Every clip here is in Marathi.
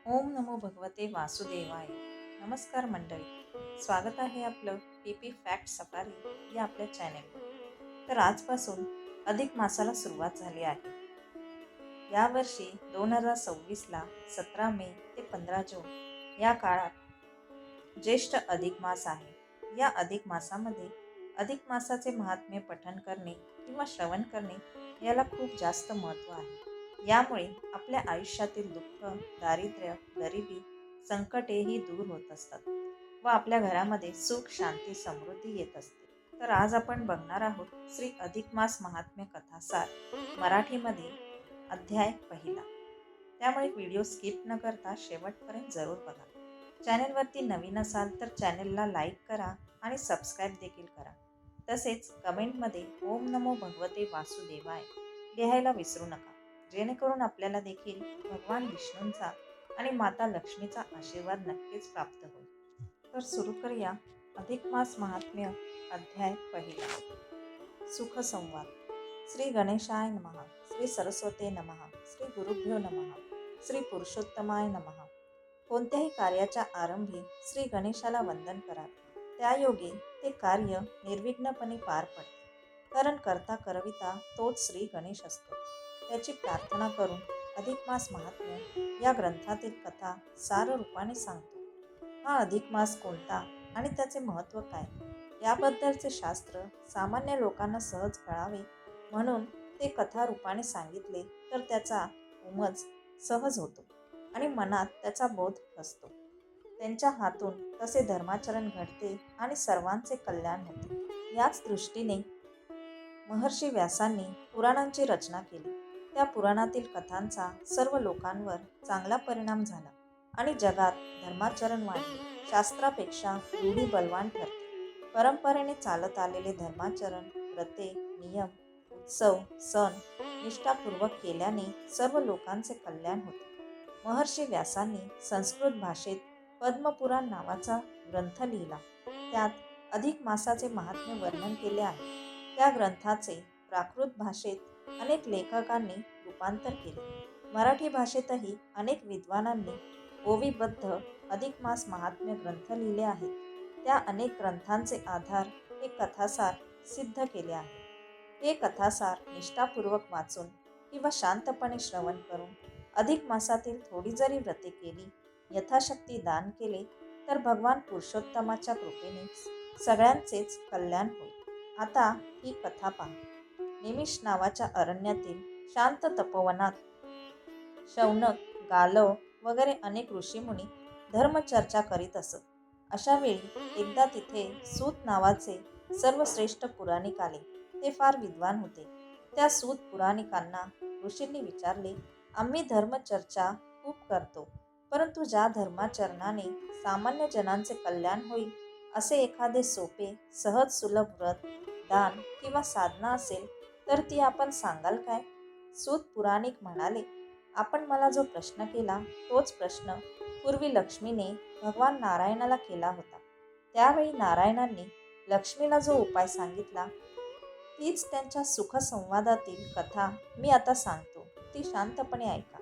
ओम नमो भगवते वासुदेवाय. नमस्कार मंडळी, स्वागत आहे आपलं पीपी फॅक्ट सफारी या आपल्या चॅनेलवर. तर आजपासून अधिक मासाला सुरुवात झाली आहे. यावर्षी 2026ला 17 मे ते 15 जून या काळात ज्येष्ठ अधिक मास आहे. या अधिक मासामध्ये अधिक मासाचे महात्म्य पठण करणे किंवा श्रवण करणे याला खूप जास्त महत्त्व आहे. यामुळे आपल्या आयुष्यातील दुःख, दारिद्र्य, गरिबी, संकटे ही दूर होत असतात व आपल्या घरामध्ये सुख, शांती, समृद्धी येत असते. तर आज आपण बघणार आहोत श्री अधिक मास महात्म्य कथासार, मराठीमध्ये अध्याय पहिला. त्यामुळे व्हिडिओ स्किप न करता शेवटपर्यंत जरूर बघा. चॅनेलवरती नवीन असाल तर चॅनेलला लाईक करा आणि सबस्क्राईब देखील करा. तसेच कमेंटमध्ये ओम नमो भगवते वासुदेवाय लिहायला विसरू नका, जेणेकरून आपल्याला देखील भगवान विष्णूंचा आणि माता लक्ष्मीचा आशीर्वाद नक्कीच प्राप्त होईल. तर सुरू करूया अधिक मास महात्म्य अध्याय पहिला. सुख संवाद. श्री गणेशाय नमः, श्री सरस्वते नमः, श्री गुरुभ्यो नमः, श्री पुरुषोत्तमाय नमः. कोणत्याही कार्याच्या आरंभी श्री गणेशाला वंदन करावे. त्यायोगे ते कार्य निर्विघ्नपणे पार पडते. कारण करता करविता तोच श्री गणेश असतो. त्याची प्रार्थना करून अधिक मास महात्म्य या ग्रंथातील कथा सार रूपाने सांगतो. हा अधिक मास कोणता आणि त्याचे महत्त्व काय याबद्दलचे शास्त्र सामान्य लोकांना सहज कळावे म्हणून ते कथा रूपाने सांगितले तर त्याचा उमज सहज होतो आणि मनात त्याचा बोध असतो. त्यांच्या हातून तसे धर्माचरण घडते आणि सर्वांचे कल्याण होते. याच दृष्टीने महर्षी व्यासांनी पुराणांची रचना केली. त्या पुराणातील कथांचा सर्व लोकांवर चांगला परिणाम झाला आणि जगात धर्माचरण वाढले. शास्त्रापेक्षा रूढी बलवान ठरते. परंपरेने चालत आलेले धर्माचरण, व्रते, नियम, उत्सव, सण निष्ठापूर्वक केल्याने सर्व लोकांचे कल्याण होते. महर्षी व्यासांनी संस्कृत भाषेत पद्मपुराण नावाचा ग्रंथ लिहिला. त्यात अधिक मासाचे महात्म्य वर्णन केले आहे. त्या ग्रंथाचे प्राकृत भाषेत अनेक लेखकांनी रूपांतर केले. मराठी भाषेतही अनेक विद्वानांनी ओवीबद्ध अधिक मास महात्म्य ग्रंथ लिहिले आहेत. त्या अनेक ग्रंथांचे आधार हे कथासार सिद्ध केले आहे. हे कथासार निष्ठापूर्वक वाचून किंवा शांतपणे श्रवण करून अधिक मासातील थोडी जरी व्रते केली, यथाशक्ती दान केले तर भगवान पुरुषोत्तमाच्या कृपेने सगळ्यांचेच कल्याण होईल. आता ही कथा पहा. निमिष नावाच्या अरण्यातील शांत तपोवनात शौनक, गालव वगैरे अनेक ऋषीमुनी धर्मचर्चा करीत असत. अशा वेळी एकदा तिथे सूत नावाचे सर्वश्रेष्ठ पुराणिक आले. ते फार विद्वान होते. त्या सूत पुराणिकांना ऋषींनी विचारले, आम्ही धर्मचर्चा खूप करतो, परंतु ज्या धर्माचरणाने सामान्य जनांचे कल्याण होईल असे एखादे सोपे, सहज, सुलभ व्रत, दान किंवा साधना असेल तर ती आपण सांगाल काय? सूत पुराणिक म्हणाले, आपण मला जो प्रश्न केला तोच प्रश्न पूर्वी लक्ष्मीने भगवान नारायणाला केला होता. त्यावेळी नारायणांनी लक्ष्मीला जो उपाय सांगितला तीच त्यांच्या सुखसंवादातील कथा मी आता सांगतो. ती शांतपणे ऐका.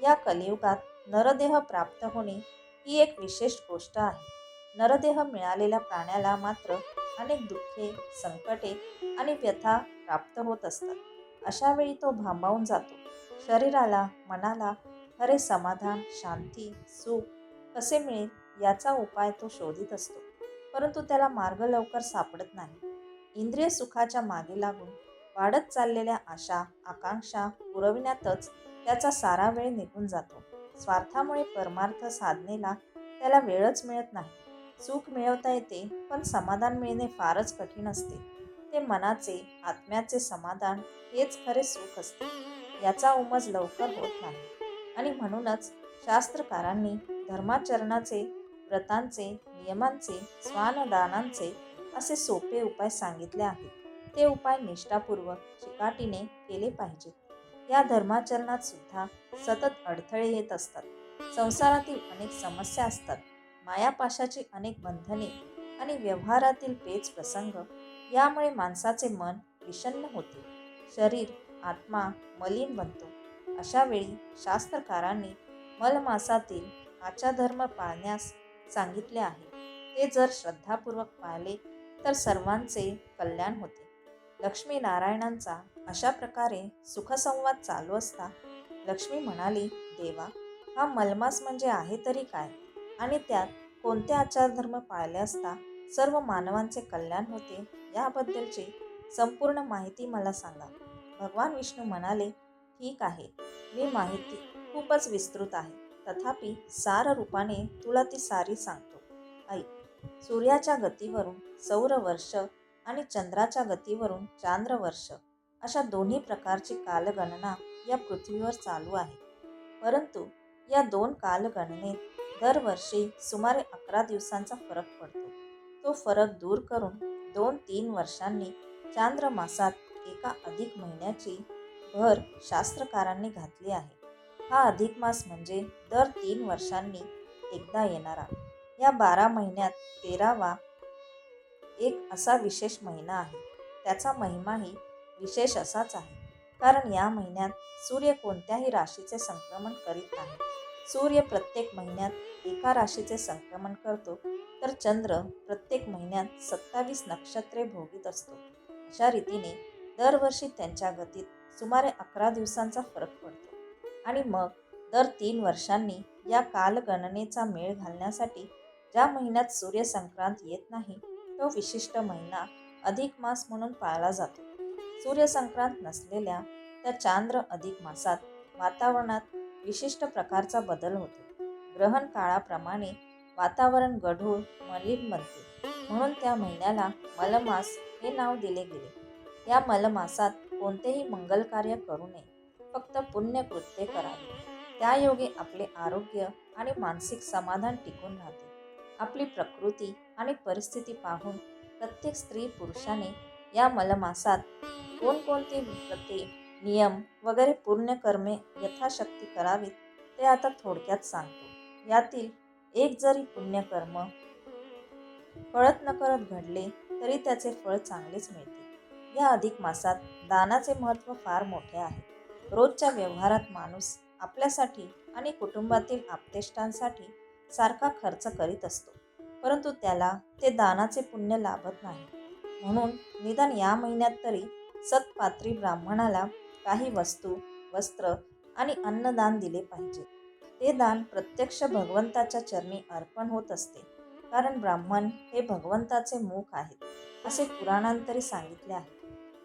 या कलियुगात नरदेह प्राप्त होणे ही एक विशेष गोष्ट आहे. नरदेह मिळालेल्या प्राण्याला मात्र अनेक दुःखे, संकटे आणि व्यथा प्राप्त होत असतात. अशा वेळी तो भांबावून जातो. शरीराला, मनाला खरे समाधान, शांती, सुख कसे मिळेल याचा उपाय तो शोधित असतो, परंतु त्याला मार्ग लवकर सापडत नाही. इंद्रिय सुखाच्या मागे लागून वाढत चाललेल्या आशा, आकांक्षा पुरविण्यातच त्याचा सारा वेळ निघून जातो. स्वार्थामुळे परमार्थ साधनेला त्याला वेळच मिळत नाही. सुख मिळवता येते, पण समाधान मिळणे फारच कठीण असते. ते मनाचे, आत्म्याचे समाधान हेच खरे सुख असते. याचा उमज लवकर होत नाही आणि म्हणूनच शास्त्रकारांनी धर्माचरणाचे, व्रतांचे, नियमांचे, स्वानदानांचे असे सोपे उपाय सांगितले आहेत. ते उपाय निष्ठापूर्वक, चिकाटीने केले पाहिजेत. या धर्माचरणात सुद्धा सतत अडथळे येत असतात. संसारातील अनेक समस्या असतात. मायापाशाची अनेक बंधने आणि व्यवहारातील पेच प्रसंग यामुळे माणसाचे मन विषण्ण होते. शरीर, आत्मा मलिन बनतो. अशा वेळी शास्त्रकारांनी मलमासातील आचारधर्म पाळण्यास सांगितले आहे. ते जर श्रद्धापूर्वक पाळले तर सर्वांचे कल्याण होते. लक्ष्मीनारायणांचा अशा प्रकारे सुखसंवाद चालू असता लक्ष्मी म्हणाली, देवा, हा मलमास म्हणजे आहे तरी काय? आणि त्यात कोणते आचारधर्म पाळले असता सर्व मानवांचे कल्याण होते याबद्दलची संपूर्ण माहिती मला सांगा. भगवान विष्णू म्हणाले, ठीक आहे, मी माहिती खूपच विस्तृत आहे, तथापि सार रूपाने तुला ती सारी सांगतो. ऐक. सूर्याच्या गतीवरून सौरवर्ष आणि चंद्राच्या गतीवरून चांद्रवर्ष अशा दोन्ही प्रकारची कालगणना या पृथ्वीवर चालू आहे. परंतु या दोन कालगणनेत दरवर्षी सुमारे 11 दिवसांचा फरक पडतो. तो फरक दूर करून 2-3 वर्षांनी चांद्रमासात एका अधिक महिन्याची भर शास्त्रकारांनी घातली आहे. हा अधिक मास म्हणजे दर 3 वर्षांनी एकदा येणारा. या 12 महिन्यात 13वा एक असा विशेष महिना आहे. त्याचा महिमाही विशेष असाच आहे, कारण या महिन्यात सूर्य कोणत्याही राशीचे संक्रमण करीत नाही. सूर्य प्रत्येक महिन्यात एका राशीचे संक्रमण करतो, तर चंद्र प्रत्येक महिन्यात 27 नक्षत्रे भोगीत असतो. अशा रीतीने दरवर्षी त्यांच्या गतीत सुमारे 11 दिवसांचा फरक पडतो. आणि मग दर 3 वर्षांनी या कालगणनेचा मेळ घालण्यासाठी ज्या महिन्यात सूर्यसंक्रांत येत नाही तो विशिष्ट महिना अधिक मास म्हणून पाळला जातो. सूर्यसंक्रांत नसलेल्या त्या चांद्र अधिक मासात वातावरणात विशिष्ट प्रकारचा बदल होतो. ग्रहण काळाप्रमाणे वातावरण गढूळ मलिन बनते, म्हणून त्या महिन्याला मलमास हे नाव दिले गेले. या मलमासात कोणतेही मंगल कार्य करू नये, फक्त पुण्यकृत्ये करावी. त्यायोगे आपले आरोग्य आणि मानसिक समाधान टिकून राहते. आपली प्रकृती आणि परिस्थिती पाहून प्रत्येक स्त्री पुरुषाने या मलमासात कोणकोणती व्रते, नियम वगैरे पुण्यकर्मे यथाशक्ती करावीत ते आता थोडक्यात सांगतो. यातील एक जरी पुण्यकर्म कळत नकळत घडले तरी त्याचे फळ चांगलेच मिळते. या अधिक मासात दानाचे महत्त्व फार मोठे आहे. रोजच्या व्यवहारात माणूस आपल्यासाठी आणि कुटुंबातील आप्तेष्टांसाठी सारखा खर्च करीत असतो, परंतु त्याला ते दानाचे पुण्य लाभत नाही. म्हणून निदान या महिन्यात तरी सत्पात्री ब्राह्मणाला काही वस्तू, वस्त्र आणि अन्नदान दिले पाहिजे. ते दान प्रत्यक्ष भगवंताच्या चरणी अर्पण होत असते, कारण ब्राह्मण हे भगवंताचे मुख आहेत, असे पुराणांतरी सांगितले आहे.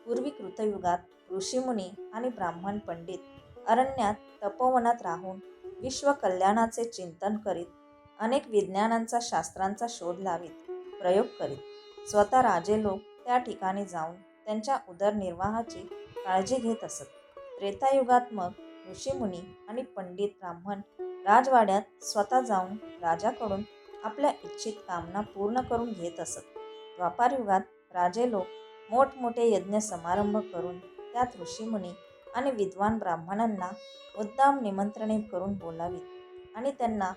पूर्वी कृतयुगात ऋषीमुनी आणि ब्राह्मण पंडित अरण्यात तपोवनात राहून विश्वकल्याणाचे चिंतन करीत, अनेक विज्ञानांचा शास्त्रांचा शोध लावीत, प्रयोग करीत स्वतः राजे लोक त्या ठिकाणी जाऊन त्यांच्या उदरनिर्वाहाची काळजी घेत असत. त्रेतायुगात मग ऋषीमुनी आणि पंडित ब्राह्मण राजवाड्यात स्वतः जाऊन राजाकडून आपल्या इच्छित कामना पूर्ण करून घेत असत. द्वापारयुगात राजे लोक मोठमोठे यज्ञ समारंभ करून त्यात ऋषीमुनी आणि विद्वान ब्राह्मणांना मुद्दाम निमंत्रणे करून बोलावीत आणि त्यांना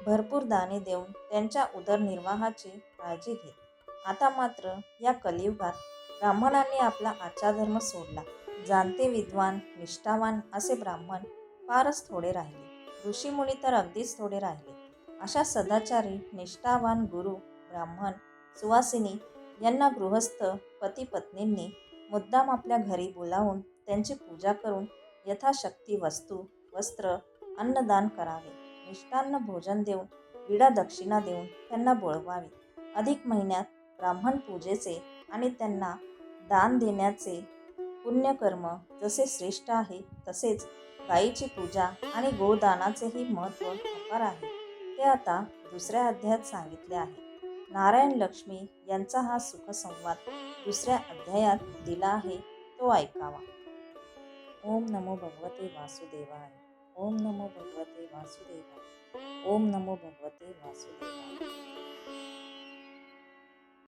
भरपूर दाने देऊन त्यांच्या उदरनिर्वाहाची काळजी घेत. आता मात्र या कलियुगात ब्राह्मणांनी आपला आचारधर्म सोडला. जाणते, विद्वान, निष्ठावान असे ब्राह्मण फारच थोडे राहिले. ऋषीमुनी तर अगदीच थोडे राहिले. अशा सदाचारी, निष्ठावान गुरु, ब्राह्मण, सुवासिनी यांना गृहस्थ पती-पत्नींनी मुद्दाम आपल्या घरी बोलावून त्यांची पूजा करून यथाशक्ती वस्तू, वस्त्र, अन्नदान करावे. मिष्टान्न भोजन देऊन, विडा दक्षिणा देऊन त्यांना बोलवावे. अधिक महिन्यात ब्राह्मण पूजेचे आणि त्यांना दान देण्याचे पुण्यकर्म जसे श्रेष्ठ आहे, तसेच गायीची पूजा आणि गोदानाचेही महत्त्व अपार आहे. ते आता दुसऱ्या अध्यायात सांगितले आहे. नारायण लक्ष्मी यांचा हा सुखसंवाद दुसऱ्या अध्यायात दिला आहे, तो ऐकावा. ओम नमो भगवते वासुदेवाय. ओम नमो भगवते वासुदेवाय. ओम नमो भगवते वासुदेवाय.